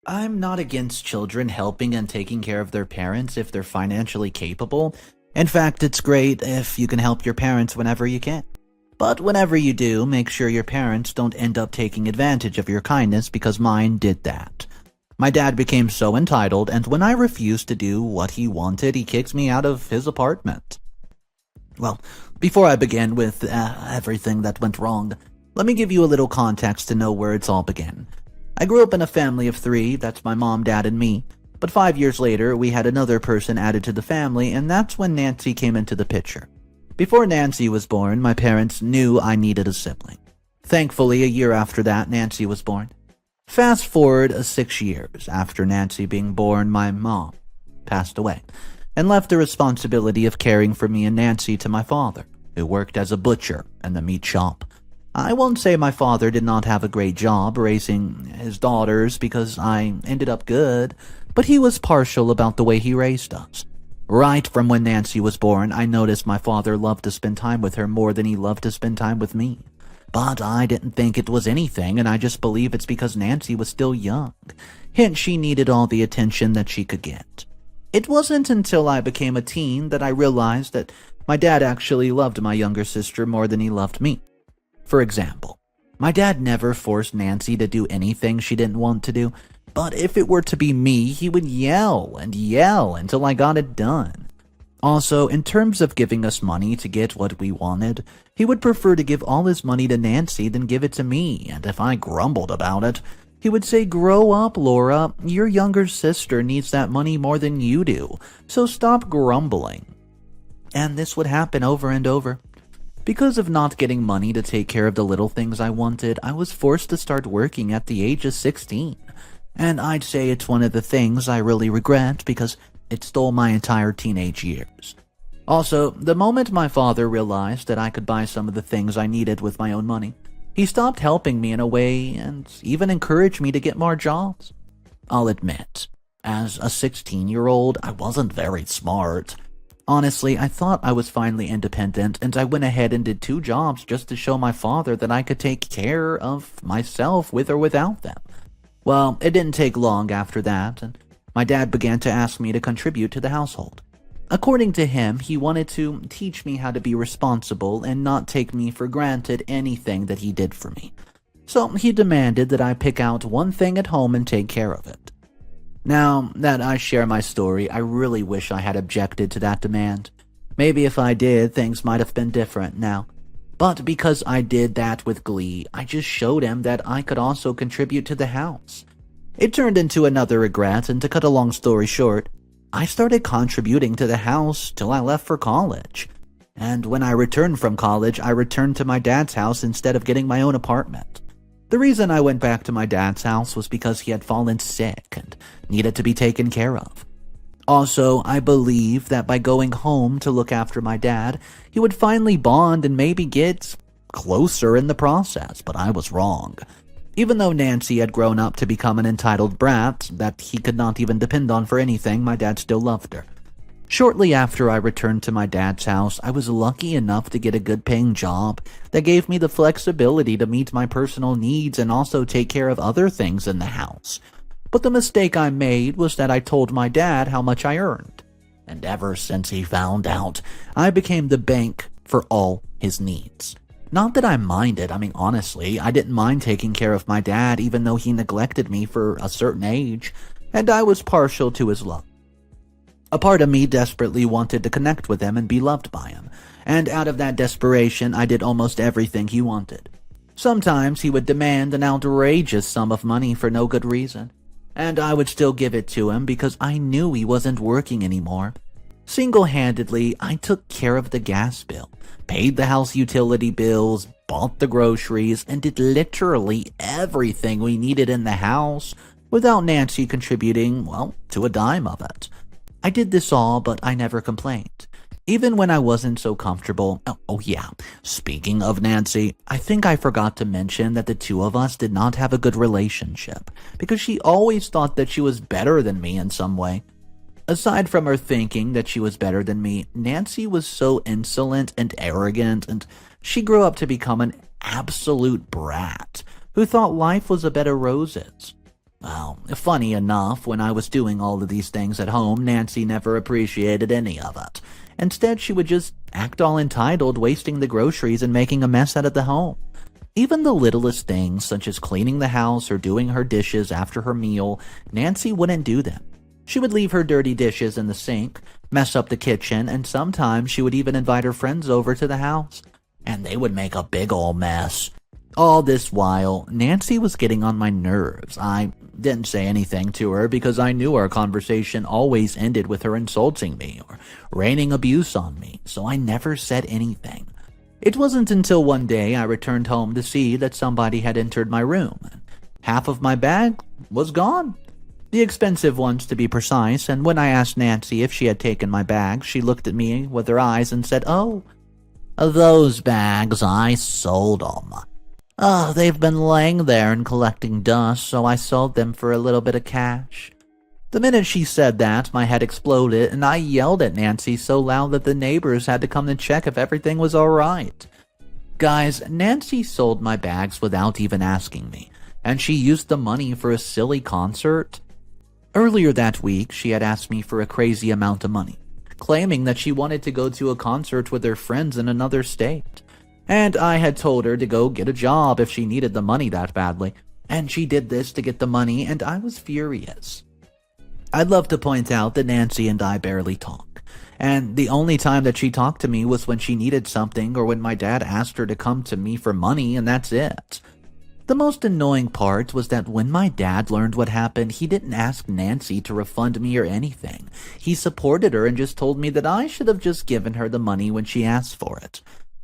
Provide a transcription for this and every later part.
I'm not against children helping and taking care of their parents if they're financially capable. In fact, it's great if you can help your parents whenever you can. But whenever you do, make sure your parents don't end up taking advantage of your kindness because mine did that. My dad became so entitled, and when I refused to do what he wanted, he kicked me out of his apartment. Well, before I begin with everything that went wrong, let me give you a little context to know where it's all began. I grew up in a family of 3, that's my mom, dad, and me. But 5 years later, we had another person added to the family, and that's when Nancy came into the picture. Before Nancy was born, my parents knew I needed a sibling. Thankfully, a year after that, Nancy was born. Fast forward 6 years after Nancy being born, my mom passed away and left the responsibility of caring for me and Nancy to my father, who worked as a butcher in the meat shop. I won't say my father did not have a great job raising his daughters because I ended up good, but he was partial about the way he raised us. Right from when Nancy was born, I noticed my father loved to spend time with her more than he loved to spend time with me. But I didn't think it was anything, and I just believe it's because Nancy was still young. Hence, she needed all the attention that she could get. It wasn't until I became a teen that I realized that my dad actually loved my younger sister more than he loved me. For example, my dad never forced Nancy to do anything she didn't want to do, but if it were to be me, he would yell and yell until I got it done. Also, in terms of giving us money to get what we wanted, he would prefer to give all his money to Nancy than give it to me, and if I grumbled about it, he would say, "Grow up, Laura. Your younger sister needs that money more than you do, so stop grumbling." And this would happen over and over. Because of not getting money to take care of the little things I wanted, I was forced to start working at the age of 16. And I'd say it's one of the things I really regret because it stole my entire teenage years. Also, the moment my father realized that I could buy some of the things I needed with my own money, he stopped helping me in a way and even encouraged me to get more jobs. I'll admit, as a 16-year-old, I wasn't very smart. Honestly, I thought I was finally independent, and I went ahead and did 2 jobs just to show my father that I could take care of myself with or without them. Well, it didn't take long after that, and my dad began to ask me to contribute to the household. According to him, he wanted to teach me how to be responsible and not take me for granted anything that he did for me. So he demanded that I pick out one thing at home and take care of it. Now that I share my story, I really wish I had objected to that demand. Maybe if I did, things might have been different now. But because I did that with glee, I just showed him that I could also contribute to the house. It turned into another regret, and to cut a long story short, I started contributing to the house till I left for college. And when I returned from college, I returned to my dad's house instead of getting my own apartment. The reason I went back to my dad's house was because he had fallen sick and needed to be taken care of. Also, I believed that by going home to look after my dad, he would finally bond and maybe get closer in the process, but I was wrong. Even though Nancy had grown up to become an entitled brat that he could not even depend on for anything, my dad still loved her. Shortly after I returned to my dad's house, I was lucky enough to get a good-paying job that gave me the flexibility to meet my personal needs and also take care of other things in the house. But the mistake I made was that I told my dad how much I earned. And ever since he found out, I became the bank for all his needs. Not that I minded, honestly, I didn't mind taking care of my dad even though he neglected me for a certain age, and I was partial to his love. A part of me desperately wanted to connect with him and be loved by him, and out of that desperation, I did almost everything he wanted. Sometimes he would demand an outrageous sum of money for no good reason, and I would still give it to him because I knew he wasn't working anymore. Single-handedly, I took care of the gas bill, paid the house utility bills, bought the groceries, and did literally everything we needed in the house without Nancy contributing, to a dime of it. I did this all, but I never complained. Even when I wasn't so comfortable. Oh yeah, speaking of Nancy, I think I forgot to mention that the two of us did not have a good relationship, because she always thought that she was better than me in some way. Aside from her thinking that she was better than me, Nancy was so insolent and arrogant, and she grew up to become an absolute brat who thought life was a bed of roses. Well, funny enough, when I was doing all of these things at home, Nancy never appreciated any of it. Instead, she would just act all entitled, wasting the groceries and making a mess out of the home. Even the littlest things, such as cleaning the house or doing her dishes after her meal, Nancy wouldn't do them. She would leave her dirty dishes in the sink, mess up the kitchen, and sometimes she would even invite her friends over to the house. And they would make a big ol' mess. All this while, Nancy was getting on my nerves. I didn't say anything to her because I knew our conversation always ended with her insulting me or raining abuse on me, so I never said anything. It wasn't until one day I returned home to see that somebody had entered my room, and half of my bag was gone. The expensive ones, to be precise, and when I asked Nancy if she had taken my bags, she looked at me with her eyes and said, "Oh, those bags, I sold them. Oh, they've been laying there and collecting dust, so I sold them for a little bit of cash." The minute she said that, my head exploded, and I yelled at Nancy so loud that the neighbors had to come to check if everything was alright. Guys, Nancy sold my bags without even asking me, and she used the money for a silly concert. Earlier that week, she had asked me for a crazy amount of money, claiming that she wanted to go to a concert with her friends in another state. And I had told her to go get a job if she needed the money that badly, and she did this to get the money, and I was furious. I'd love to point out that Nancy and I barely talk, and the only time that she talked to me was when she needed something or when my dad asked her to come to me for money, and that's it. The most annoying part was that when my dad learned what happened, he didn't ask Nancy to refund me or anything. He supported her and just told me that I should have just given her the money when she asked for it.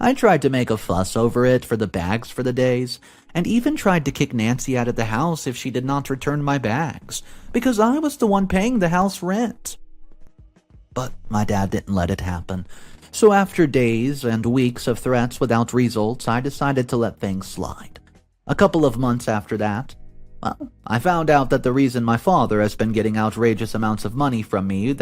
I tried to make a fuss over it for the bags for the days, and even tried to kick Nancy out of the house if she did not return my bags, because I was the one paying the house rent. But my dad didn't let it happen. So after days and weeks of threats without results, I decided to let things slide. A couple of months after that, I found out that the reason my father has been getting outrageous amounts of money from me,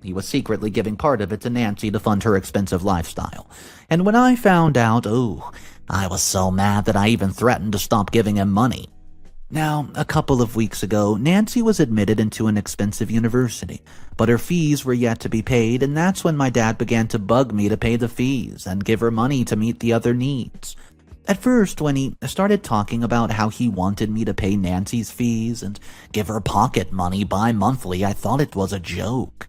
he was secretly giving part of it to Nancy to fund her expensive lifestyle. And when I found out, I was so mad that I even threatened to stop giving him money. Now, a couple of weeks ago, Nancy was admitted into an expensive university, but her fees were yet to be paid, and that's when my dad began to bug me to pay the fees and give her money to meet the other needs. At first, when he started talking about how he wanted me to pay Nancy's fees and give her pocket money bi-monthly, I thought it was a joke.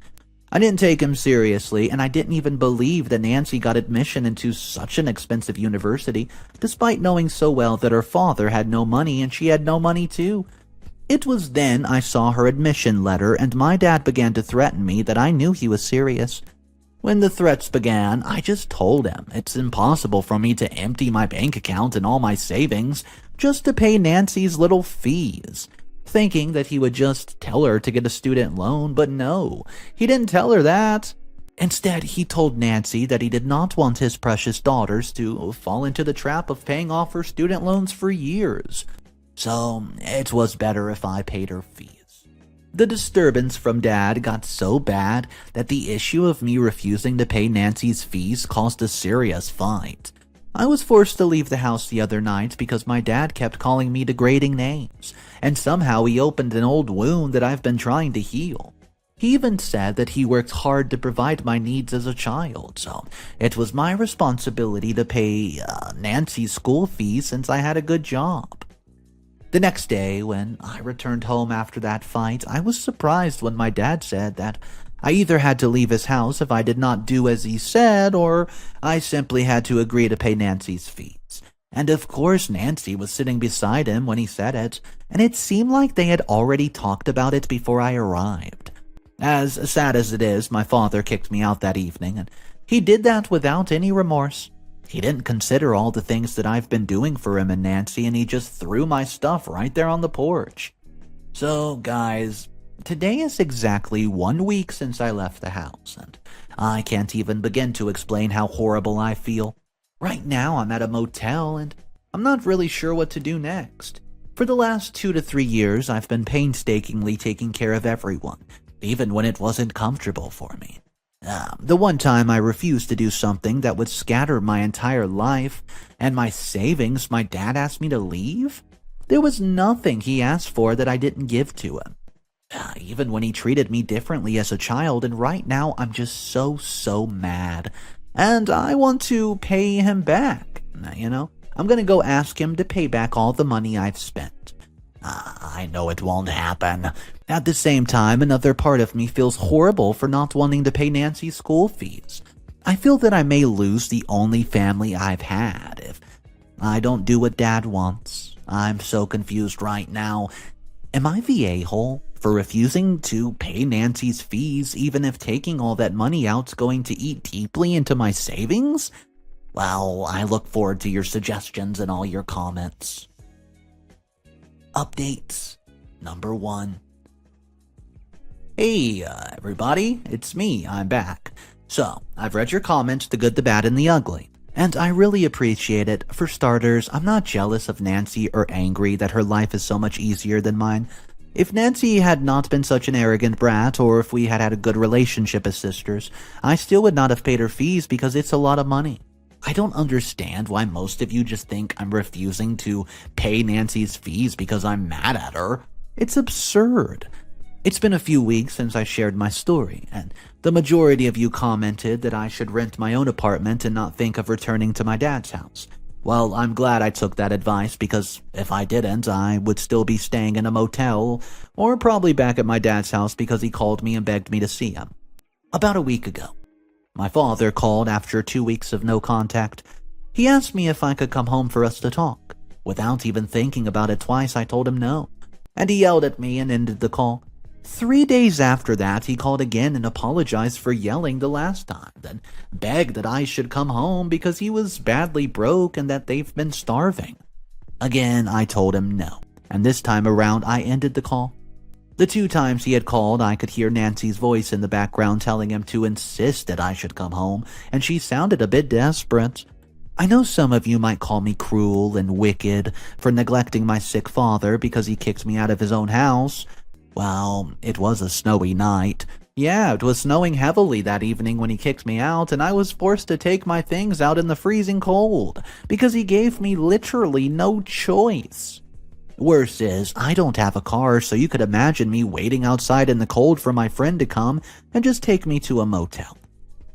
I didn't take him seriously, and I didn't even believe that Nancy got admission into such an expensive university, despite knowing so well that her father had no money and she had no money too. It was then I saw her admission letter, and my dad began to threaten me that I knew he was serious. When the threats began, I just told him it's impossible for me to empty my bank account and all my savings just to pay Nancy's little fees, thinking that he would just tell her to get a student loan, but no, he didn't tell her that. Instead, he told Nancy that he did not want his precious daughters to fall into the trap of paying off her student loans for years. So, it was better if I paid her fees. The disturbance from Dad got so bad that the issue of me refusing to pay Nancy's fees caused a serious fight. I was forced to leave the house the other night because my dad kept calling me degrading names, and somehow he opened an old wound that I've been trying to heal. He even said that he worked hard to provide my needs as a child, so it was my responsibility to pay Nancy's school fees since I had a good job. The next day, when I returned home after that fight, I was surprised when my dad said that I either had to leave his house if I did not do as he said, or I simply had to agree to pay Nancy's fees. And of course Nancy was sitting beside him when he said it, and it seemed like they had already talked about it before I arrived. As sad as it is, my father kicked me out that evening, and he did that without any remorse. He didn't consider all the things that I've been doing for him and Nancy, and he just threw my stuff right there on the porch. So, guys, today is exactly 1 week since I left the house, and I can't even begin to explain how horrible I feel. Right now, I'm at a motel, and I'm not really sure what to do next. For the last 2 to 3 years, I've been painstakingly taking care of everyone, even when it wasn't comfortable for me. The one time I refused to do something that would scatter my entire life and my savings, my dad asked me to leave? There was nothing he asked for that I didn't give to him. Even when he treated me differently as a child, and right now I'm just so mad. And I want to pay him back, I'm gonna go ask him to pay back all the money I've spent. I know it won't happen. At the same time, another part of me feels horrible for not wanting to pay Nancy's school fees. I feel that I may lose the only family I've had if I don't do what Dad wants. I'm so confused right now. Am I the a-hole for refusing to pay Nancy's fees even if taking all that money out's going to eat deeply into my savings? Well, I look forward to your suggestions and all your comments. Updates number 1. Hey, everybody, it's me, I'm back. So, I've read your comments, the good, the bad, and the ugly, and I really appreciate it. For starters, I'm not jealous of Nancy or angry that her life is so much easier than mine. If Nancy had not been such an arrogant brat, or if we had had a good relationship as sisters, I still would not have paid her fees because it's a lot of money. I don't understand why most of you just think I'm refusing to pay Nancy's fees because I'm mad at her. It's absurd. It's been a few weeks since I shared my story, and the majority of you commented that I should rent my own apartment and not think of returning to my dad's house. Well, I'm glad I took that advice because if I didn't, I would still be staying in a motel or probably back at my dad's house because he called me and begged me to see him. About a week ago, my father called after 2 weeks of no contact. He asked me if I could come home for us to talk. Without even thinking about it twice, I told him no, and he yelled at me and ended the call. 3 days after that, he called again and apologized for yelling the last time, then begged that I should come home because he was badly broke and that they've been starving. Again, I told him no, and this time around, I ended the call. The 2 times he had called, I could hear Nancy's voice in the background telling him to insist that I should come home, and she sounded a bit desperate. I know some of you might call me cruel and wicked for neglecting my sick father because he kicked me out of his own house. Well, it was a snowy night. Yeah, it was snowing heavily that evening when he kicked me out, and I was forced to take my things out in the freezing cold because he gave me literally no choice. Worse is, I don't have a car, so you could imagine me waiting outside in the cold for my friend to come and just take me to a motel.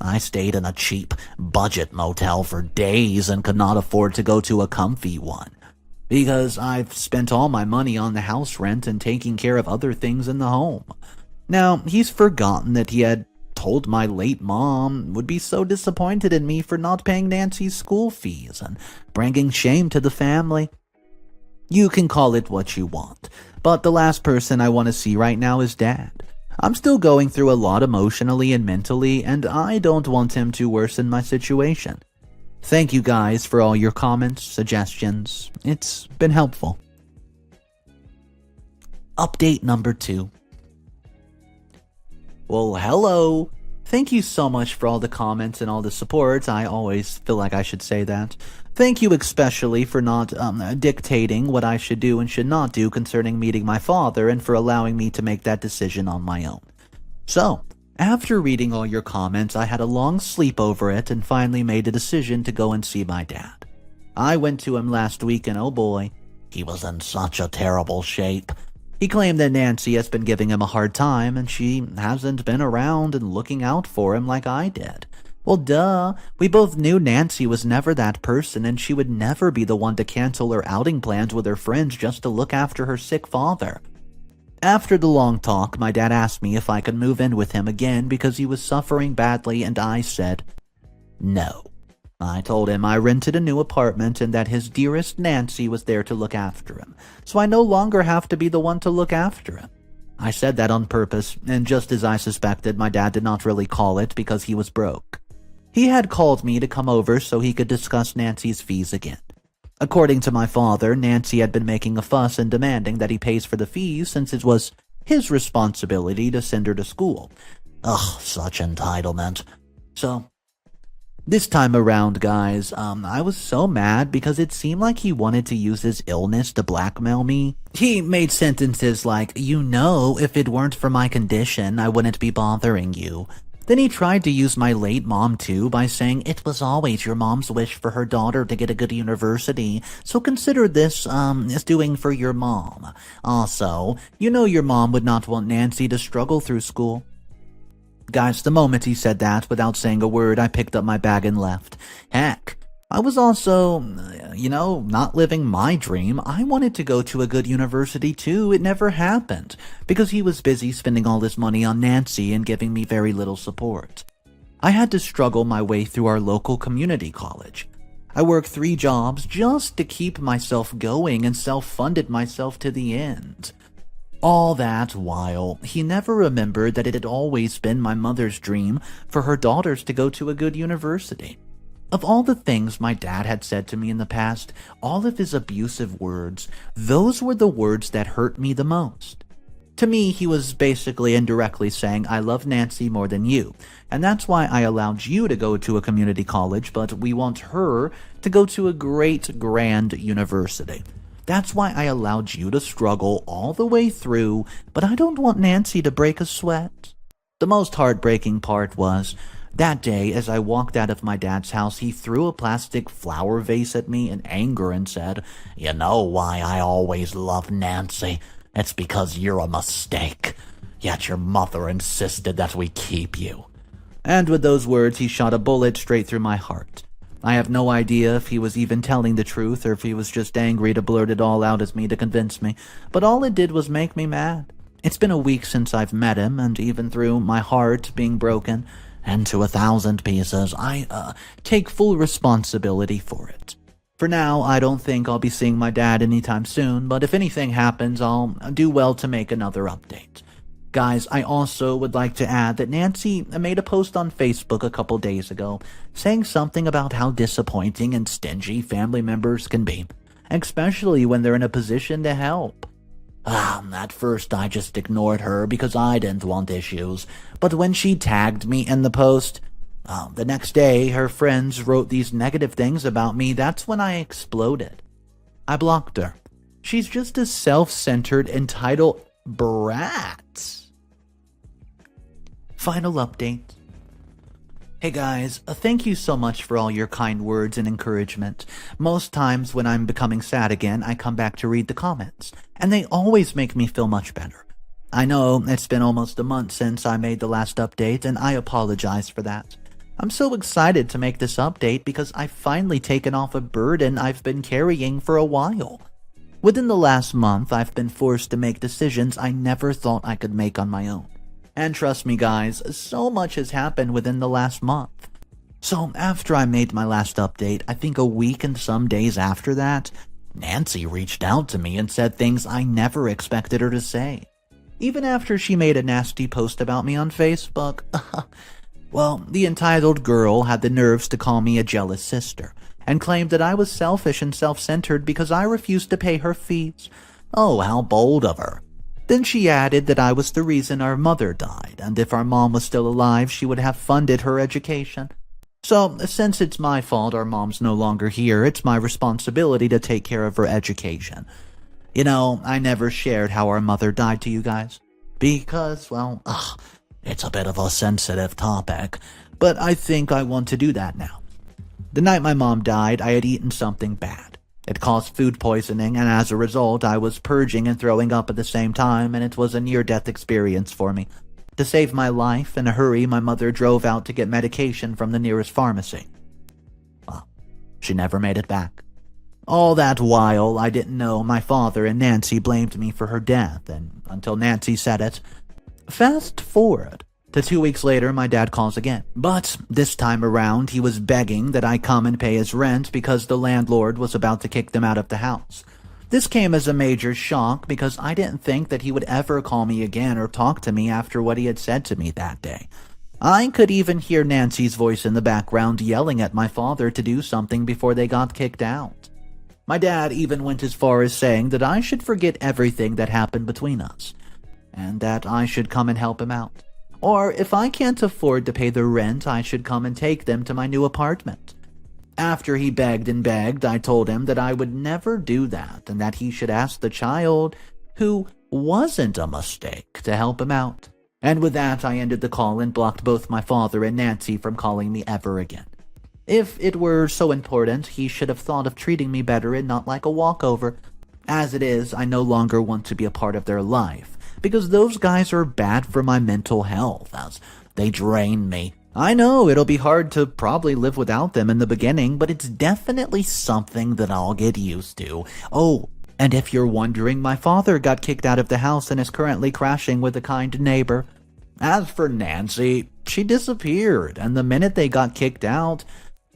I stayed in a cheap, budget motel for days and could not afford to go to a comfy one, because I've spent all my money on the house rent and taking care of other things in the home. Now, he's forgotten that he had told my late mom would be so disappointed in me for not paying Nancy's school fees and bringing shame to the family. You can call it what you want, but the last person I want to see right now is Dad. I'm still going through a lot emotionally and mentally, and I don't want him to worsen my situation. Thank you guys for all your comments, suggestions. It's been helpful. Update number 2. Well, hello. Thank you so much for all the comments and all the support. I always feel like I should say that. Thank you especially for not dictating what I should do and should not do concerning meeting my father, and for allowing me to make that decision on my own. So, after reading all your comments, I had a long sleep over it and finally made a decision to go and see my dad. I went to him last week and oh boy, he was in such a terrible shape. He claimed that Nancy has been giving him a hard time and she hasn't been around and looking out for him like I did. Well, duh. We both knew Nancy was never that person, and she would never be the one to cancel her outing plans with her friends just to look after her sick father. After the long talk, my dad asked me if I could move in with him again because he was suffering badly, and I said no. I told him I rented a new apartment and that his dearest Nancy was there to look after him, so I no longer have to be the one to look after him. I said that on purpose, and just as I suspected, my dad did not really call it because he was broke. He had called me to come over so he could discuss Nancy's fees again. According to my father, Nancy had been making a fuss and demanding that he pays for the fees since it was his responsibility to send her to school. Ugh, such entitlement. So, this time around, guys, I was so mad because it seemed like he wanted to use his illness to blackmail me. He made sentences like, if it weren't for my condition, I wouldn't be bothering you. Then he tried to use my late mom too by saying it was always your mom's wish for her daughter to get a good university, so consider this, as doing for your mom. Also, you know your mom would not want Nancy to struggle through school. Guys, the moment he said that, without saying a word, I picked up my bag and left. Heck, I was also, not living my dream. I wanted to go to a good university too. It never happened, because he was busy spending all his money on Nancy and giving me very little support. I had to struggle my way through our local community college. I worked 3 jobs just to keep myself going and self-funded myself to the end. All that while he never remembered that it had always been my mother's dream for her daughters to go to a good university. Of all the things my dad had said to me in the past, all of his abusive words, those were the words that hurt me the most. To me, he was basically indirectly saying, I love Nancy more than you, and that's why I allowed you to go to a community college, but we want her to go to a great, grand university. That's why I allowed you to struggle all the way through, but I don't want Nancy to break a sweat. The most heartbreaking part was, that day, as I walked out of my dad's house, he threw a plastic flower vase at me in anger and said, You know why I always loved Nancy? It's because you're a mistake. Yet your mother insisted that we keep you. And with those words, he shot a bullet straight through my heart. I have no idea if he was even telling the truth or if he was just angry to blurt it all out at me to convince me, but all it did was make me mad. It's been a week since I've met him, and even through my heart being broken into 1,000 pieces, I take full responsibility for it. For now, I don't think I'll be seeing my dad anytime soon, but if anything happens, I'll do well to make another update. Guys, I also would like to add that Nancy made a post on Facebook a couple days ago saying something about how disappointing and stingy family members can be, especially when they're in a position to help. At first I just ignored her because I didn't want issues, but when she tagged me in the post, the next day her friends wrote these negative things about me. That's when I exploded. I blocked her. She's just a self-centered, entitled brat. Final update. Hey guys, thank you so much for all your kind words and encouragement. Most times when I'm becoming sad again, I come back to read the comments, and they always make me feel much better. I know it's been almost a month since I made the last update, and I apologize for that. I'm so excited to make this update because I've finally taken off a burden I've been carrying for a while. Within the last month, I've been forced to make decisions I never thought I could make on my own. And trust me guys, so much has happened within the last month. So after I made my last update, I think a week and some days after that, Nancy reached out to me and said things I never expected her to say. Even after she made a nasty post about me on Facebook. Well, the entitled girl had the nerves to call me a jealous sister, and claimed that I was selfish and self-centered because I refused to pay her fees. Oh, how bold of her. Then she added that I was the reason our mother died, and if our mom was still alive, she would have funded her education. So, since it's my fault our mom's no longer here, it's my responsibility to take care of her education. You know, I never shared how our mother died to you guys. Because, well, it's a bit of a sensitive topic, but I think I want to do that now. The night my mom died, I had eaten something bad. It caused food poisoning, and as a result, I was purging and throwing up at the same time, and it was a near-death experience for me. To save my life, in a hurry, my mother drove out to get medication from the nearest pharmacy. Well, she never made it back. All that while, I didn't know my father and Nancy blamed me for her death, and until Nancy said it. Fast forward to 2 weeks later, my dad calls again. But this time around, he was begging that I come and pay his rent because the landlord was about to kick them out of the house. This came as a major shock because I didn't think that he would ever call me again or talk to me after what he had said to me that day. I could even hear Nancy's voice in the background yelling at my father to do something before they got kicked out. My dad even went as far as saying that I should forget everything that happened between us, and that I should come and help him out. Or if I can't afford to pay the rent, I should come and take them to my new apartment. After he begged and begged, I told him that I would never do that and that he should ask the child, who wasn't a mistake, to help him out. And with that, I ended the call and blocked both my father and Nancy from calling me ever again. If it were so important, he should have thought of treating me better and not like a walkover. As it is, I no longer want to be a part of their life, because those guys are bad for my mental health, as they drain me. I know it'll be hard to probably live without them in the beginning, but it's definitely something that I'll get used to. Oh, and if you're wondering, my father got kicked out of the house and is currently crashing with a kind neighbor. As for Nancy, she disappeared, and the minute they got kicked out,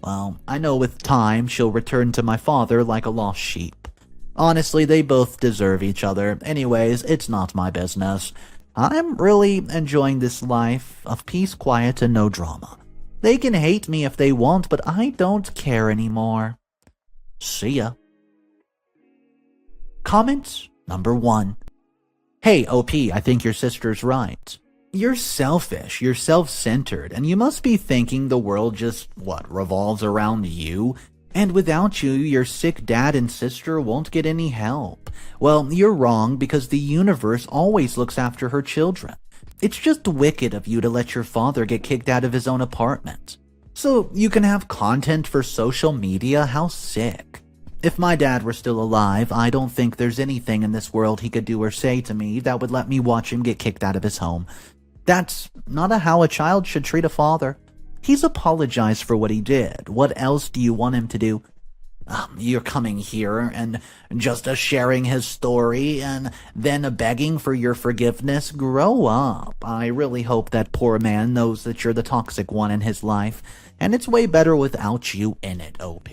well, I know with time she'll return to my father like a lost sheep. Honestly, they both deserve each other. Anyways, it's not my business. I'm really enjoying this life of peace, quiet, and no drama. They can hate me if they want, but I don't care anymore. See ya. Comment number 1. Hey, OP, I think your sister's right. You're selfish, you're self-centered, and you must be thinking the world just, revolves around you? And without you, your sick dad and sister won't get any help. Well, you're wrong, because the universe always looks after her children. It's just wicked of you to let your father get kicked out of his own apartment. So you can have content for social media? How sick. If my dad were still alive, I don't think there's anything in this world he could do or say to me that would let me watch him get kicked out of his home. That's not how a child should treat a father. He's apologized for what he did. What else do you want him to do? You're coming here and just sharing his story and then begging for your forgiveness? Grow up. I really hope that poor man knows that you're the toxic one in his life, and it's way better without you in it, OP.